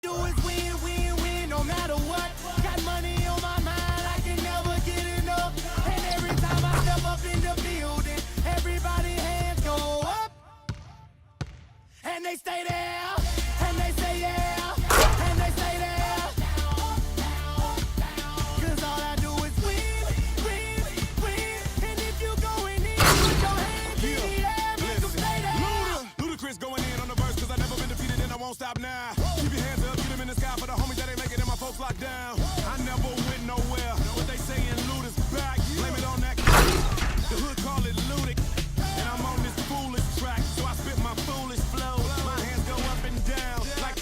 do is win, win, win, no matter what. Got money on my mind, I can never get enough. And every time I step up in the building, everybody hands go up. And they stay there, and they say yeah, and they stay there. Cause all I do is win, win, win. And if you going in, put your hands in the air, make them stay there. Ludacris going in on the verse, cause I never been defeated and I won't stop now. Keep your hands up, get them in the sky for the homies that ain't making it, my folks locked down. I never went nowhere, what they saying Luda's back, blame it on that. The hood call it Ludic, and I'm on this foolish track, so I spit my foolish flow. My hands go up and down, like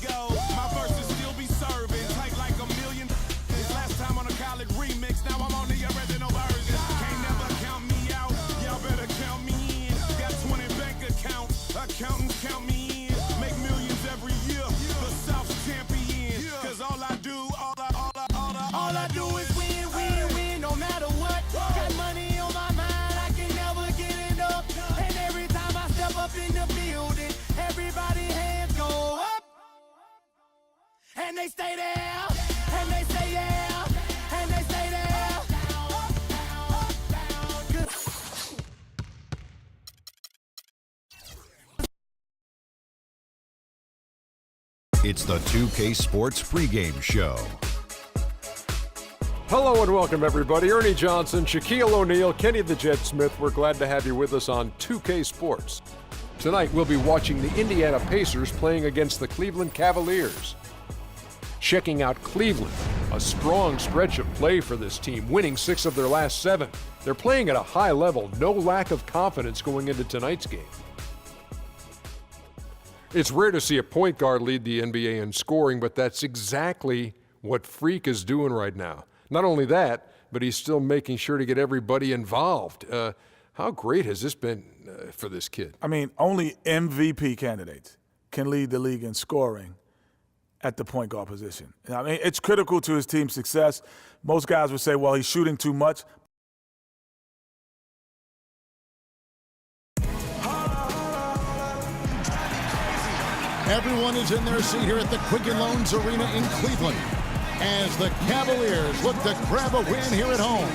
go. My verses still be serving, tight like a million. This last time on a college remix, now I'm on the original version. Can't never count me out, y'all better count me in. Got 20 bank accounts, accountants count me in. Make millions every year, the South's champion. Cause all I do, all I do is win, win, win, no matter what. Got money on my mind, I can never get enough. And every time I step up in the building, everybody hands go up. And they stay there, and they say yeah, and they stay there. It's the 2K Sports pregame show. Hello and welcome, everybody. Ernie Johnson, Shaquille O'Neal, Kenny the Jet Smith. We're glad to have you with us on 2K Sports. Tonight, we'll be watching the Indiana Pacers playing against the Cleveland Cavaliers. Checking out Cleveland, a strong stretch of play for this team, winning 6 of their last 7. They're playing at a high level, no lack of confidence going into tonight's game. It's rare to see a point guard lead the NBA in scoring, but that's exactly what Freak is doing right now. Not only that, but he's still making sure to get everybody involved. How great has this been for this kid? I mean, only MVP candidates can lead the league in scoring at the point guard position. I mean, it's critical to his team's success. Most guys would say, well, he's shooting too much. Everyone is in their seat here at the Quicken Loans Arena in Cleveland as the Cavaliers look to grab a win here at home.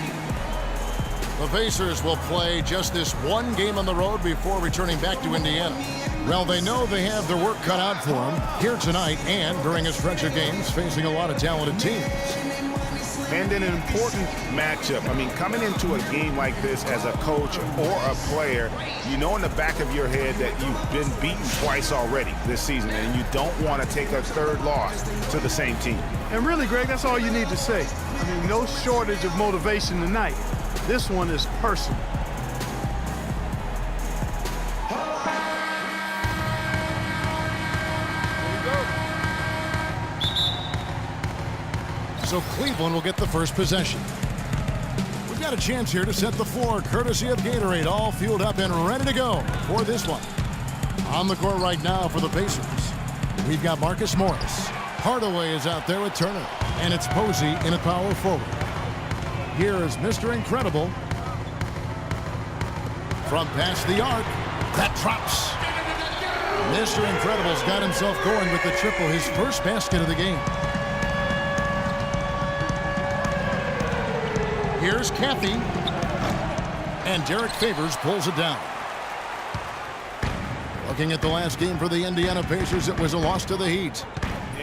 The Pacers will play just this one game on the road before returning back to Indiana. Well, they know they have their work cut out for them here tonight and during a stretch of games facing a lot of talented teams. And in an important matchup. I mean, coming into a game like this as a coach or a player, you know in the back of your head that you've been beaten twice already this season, and you don't want to take a third loss to the same team. And really, Greg, that's all you need to say. I mean, no shortage of motivation tonight. This one is personal. So Cleveland will get the first possession. We've got a chance here to set the floor, courtesy of Gatorade, all fueled up and ready to go for this one. On the court right now for the Pacers, we've got Marcus Morris. Hardaway is out there with Turner, and it's Posey in a power forward. Here is Mr. Incredible. From past the arc, that drops. Mr. Incredible's got himself going with the triple, his first basket of the game. Here's Kathy, and Derek Favors pulls it down. Looking at the last game for the Indiana Pacers, it was a loss to the Heat.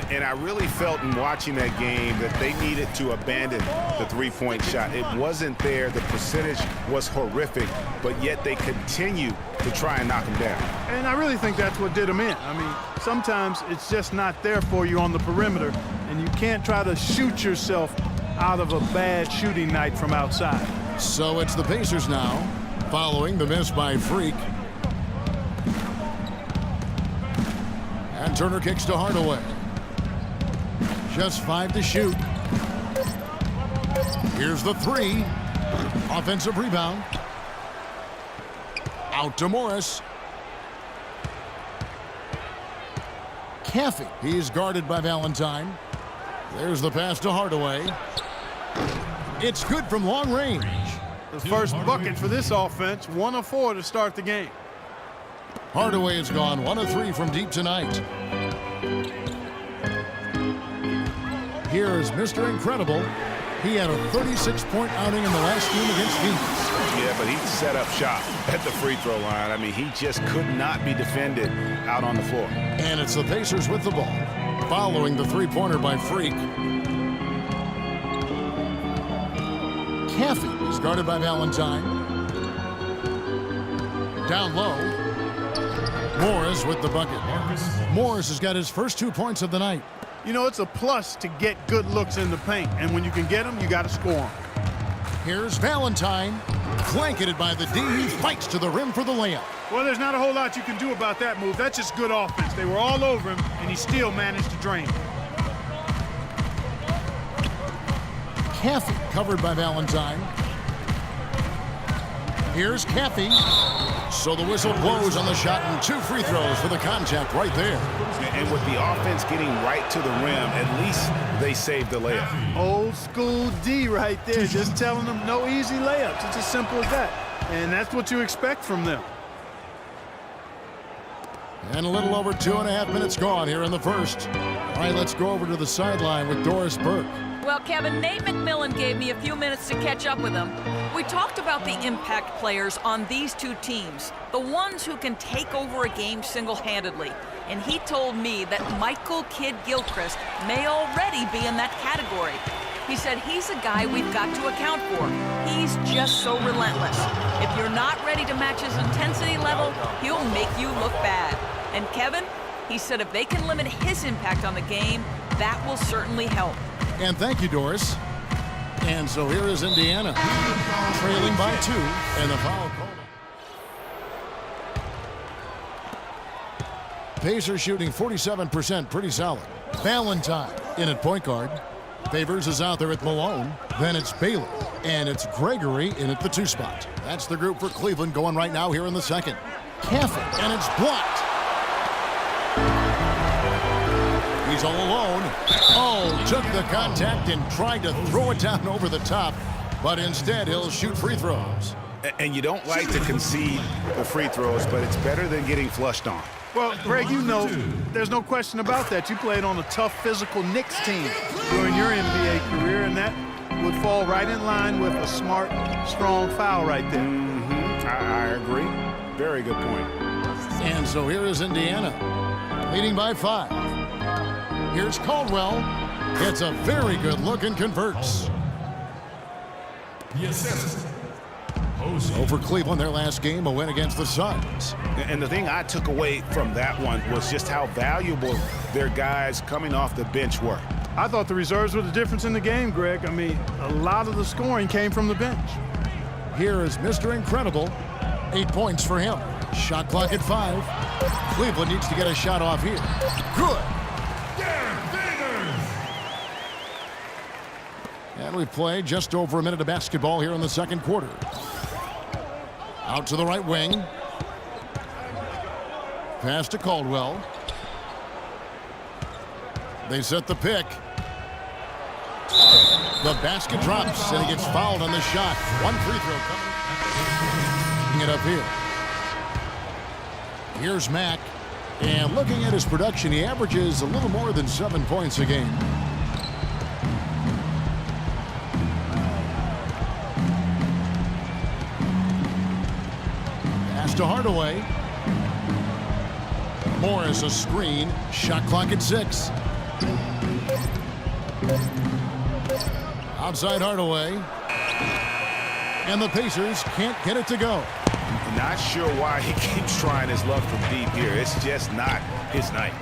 And I really felt in watching that game that they needed to abandon the three-point shot. It wasn't there. The percentage was horrific, but yet they continue to try and knock them down. And I really think that's what did them in. I mean, sometimes it's just not there for you on the perimeter, and you can't try to shoot yourself out of a bad shooting night from outside. So it's the Pacers now, following the miss by Freak. And Turner kicks to Hardaway. Just 5 to shoot. Here's the 3. Offensive rebound. Out to Morris. Caffey. He's guarded by Valentine. There's the pass to Hardaway. It's good from long range. The first bucket for this offense, 1 of 4 to start the game. Hardaway has gone 1 of 3 from deep tonight. Here is Mr. Incredible. He had a 36-point outing in the last game against Phoenix. Yeah, but he set up shop at the free throw line. I mean, he just could not be defended out on the floor. And it's the Pacers with the ball, following the three-pointer by Freak. Caffey is guarded by Valentine. Down low. Morris with the bucket. Morris has got his first 2 points of the night. You know, it's a plus to get good looks in the paint, and when you can get them, you got to score them. Here's Valentine, blanketed by the D. He fights to the rim for the layup. Well, there's not a whole lot you can do about that move. That's just good offense. They were all over him, and he still managed to drain. Caffey covered by Valentine. Here's Caffey. So the whistle blows on the shot, and 2 free throws for the contact right there. And with the offense getting right to the rim, at least they saved the layup. Old school D right there, just telling them no easy layups. It's as simple as that. And that's what you expect from them. And a little over 2.5 minutes gone here in the first. All right, let's go over to the sideline with Doris Burke. Well, Kevin, Nate McMillan gave me a few minutes to catch up with him. We talked about the impact players on these two teams, the ones who can take over a game single-handedly. And he told me that Michael Kidd-Gilchrist may already be in that category. He said he's a guy we've got to account for. He's just so relentless. If you're not ready to match his intensity level, he'll make you look bad. And Kevin, he said if they can limit his impact on the game, that will certainly help. And thank you, Doris. And so here is Indiana, trailing by 2, and the foul call. Pacers shooting 47%, pretty solid. Valentine in at point guard. Favors is out there at Malone. Then it's Baylor, and it's Gregory in at the 2 spot. That's the group for Cleveland going right now here in the second. Caffey, and it's blocked. He's all alone. Oh, took the contact and tried to throw it down over the top, but instead he'll shoot free throws. And you don't like to concede the free throws, but it's better than getting flushed on. Well, Greg, you know, there's no question about that. You played on a tough, physical Knicks team during your NBA career, and that would fall right in line with a smart, strong foul right there. I agree. Very good point. And so here is Indiana, leading by 5. Here's Caldwell. It's a very good look and converts. Yes. So for Cleveland, their last game, a win against the Suns. And the thing I took away from that one was just how valuable their guys coming off the bench were. I thought the reserves were the difference in the game, Greg. I mean, a lot of the scoring came from the bench. Here is Mr. Incredible. 8 points for him. Shot clock at 5. Cleveland needs to get a shot off here. Good. And we play just over a minute of basketball here in the second quarter. Out to the right wing. Pass to Caldwell. They set the pick. The basket drops, and he gets fouled on the shot. 1 free throw coming. It up here. Here's Mack. And looking at his production, he averages a little more than 7 points a game. Pass to Hardaway. Morris a screen. Shot clock at 6. Outside Hardaway. And the Pacers can't get it to go. Not sure why he keeps trying his luck from deep here. It's just not his night.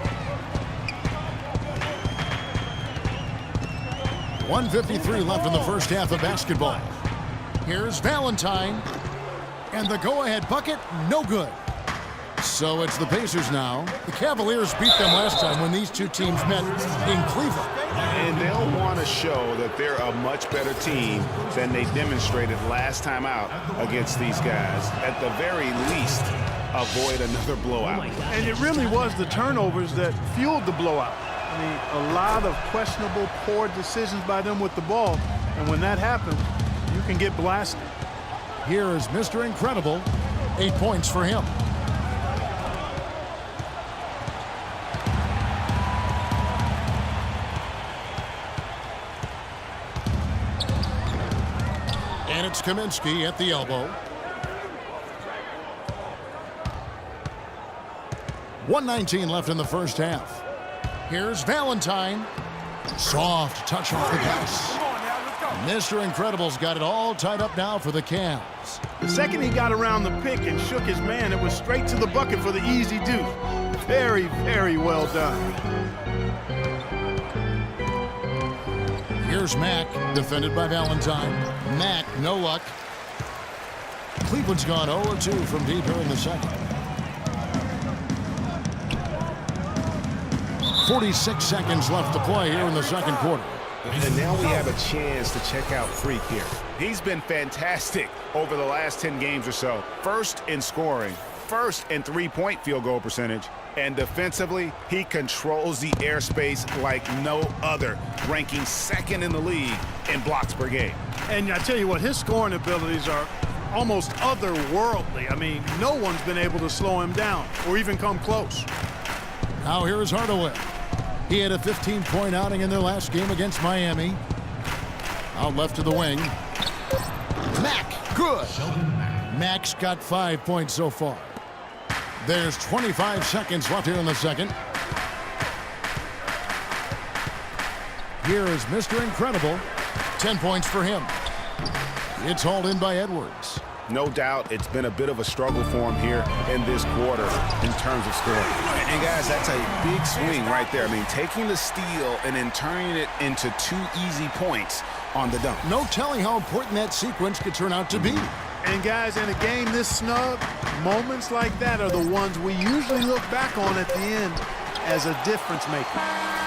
1:53 left in the first half of basketball. Here's Valentine. And the go-ahead bucket, no good. So it's the Pacers now. The Cavaliers beat them last time when these two teams met in Cleveland. And they'll want to show that they're a much better team than they demonstrated last time out against these guys. At the very least, avoid another blowout. And it really was the turnovers that fueled the blowout. I mean, a lot of questionable, poor decisions by them with the ball. And when that happens, you can get blasted. Here is Mr. Incredible. 8 points for him. And it's Kaminsky at the elbow. 1:19 left in the first half. Here's Valentine. Soft touch off the pass. Mr. Incredible's got it all tied up now for the Cavs. The second he got around the pick and shook his man, it was straight to the bucket for the easy deuce. Very, very well done. Here's Mack, defended by Valentine. Mack, no luck. Cleveland's gone 0-2 from deep here in the second. 46 seconds left to play here in the second quarter. And now we have a chance to check out Freak here. He's been fantastic over the last 10 games or so. First in scoring, first in three-point field goal percentage, and defensively, he controls the airspace like no other, ranking second in the league in blocks per game. And I tell you what, his scoring abilities are almost otherworldly. I mean, no one's been able to slow him down or even come close. Now here's Hardaway. He had a 15-point outing in their last game against Miami. Out left to the wing. Mack, good. Mack's got 5 points so far. There's 25 seconds left here in the second. Here is Mr. Incredible. 10 points for him. It's hauled in by Edwards. No doubt it's been a bit of a struggle for him here in this quarter in terms of scoring. And guys, that's a big swing right there. I mean, taking the steal and then turning it into 2 easy points on the dunk. No telling how important that sequence could turn out to be. And guys, in a game this snug, moments like that are the ones we usually look back on at the end as a difference maker.